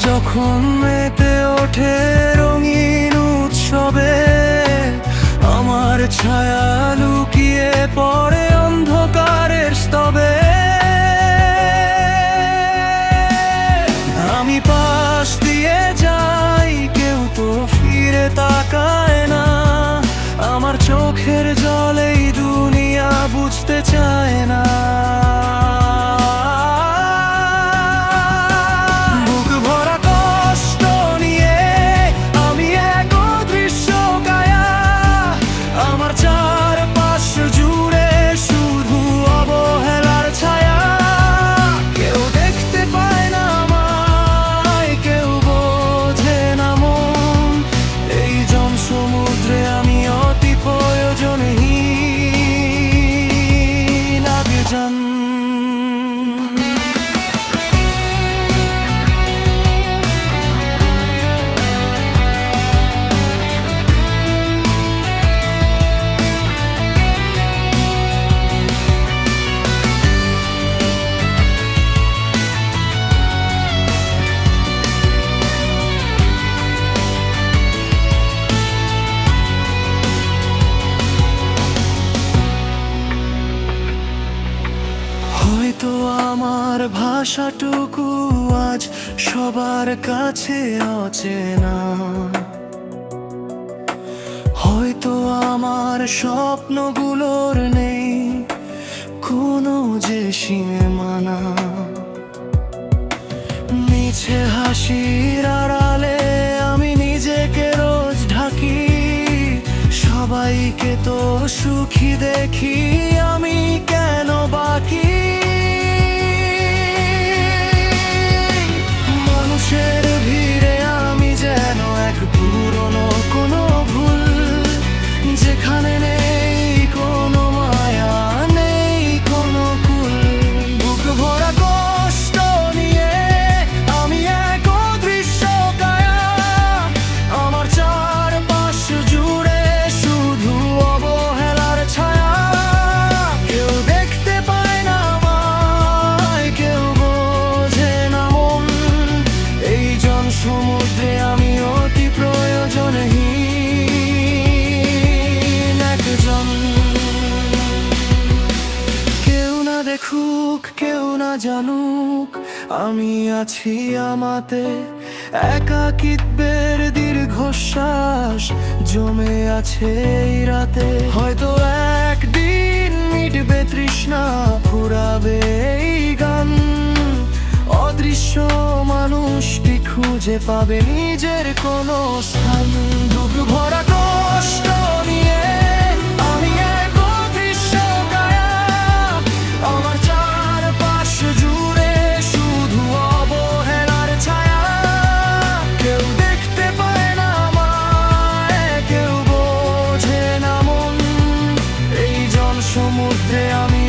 যখন মেতে ওঠে রঙিন উৎসবে, আমার ছায়া লুকিয়ে পড়ে অন্ধকারের স্তবে। আমি পাশ দিয়ে যাই, কেউ তো ফিরে তাকায় না। আমার চোখের জলেই দুনিয়া বুঝতে চায় না। বুক ভরা কষ্ট নিয়ে আমি এক অদৃশ্য কায়া, আমার চারপাশ জুড়ে শুধু অবহেলার ছায়া। কেউ দেখতে পায় না আমায়, কেউ বোঝে না মন। এই জন সমুদ্রে আমি অতি প্রয়োজনহীন একজন। হয়তো আমার ভাষাটুকু আজ সবার কাছে অচেনা, হয়তো আমার স্বপ্নগুলোর নেই কোনো যে সীমানা। মিছে হাসির আড়ালে আমি নিজেকে রোজ ঢাকি, সবাইকে তো সুখী দেখি, আমি কেন বাকি? মানুষের ভিড়ে আমি যেন এক পুরনো কোনো ভুল, যেখানে নেই কোনো মায়া, নেই কোনো কুল। বুক ভরা কষ্ট নিয়ে আমি এক অদৃশ্য কায়া, আমার চারপাশ জুড়ে শুধু অবহেলার ছায়া। কেউ দেখতে পায় না আমায়, কেউ বোঝে না মন। এই জন সমুদ্রে আমি অতি প্রয়োজনহীন একজন। কেউ না দেখুক, কেউ না জানুক, আমি আছি আমাতে। একাকিত্বের দীর্ঘশ্বাস জমে আছে এই রাতে। হয়তো একদিন মিটবে তৃষ্ণা, ফুরাবে এই গান। অদৃশ্য মানুষটি খুঁজে পাবে নিজের কোনো স্থান। বুক ভরা কষ্ট নিয়ে আমি এক অদৃশ্য কায়া, আমার চারপাশ জুড়ে শুধু অবহেলার ছায়া। কেউ দেখতে পায় না আমায়, কেউ বোঝে না মন। এই জন সমুদ্রে আমি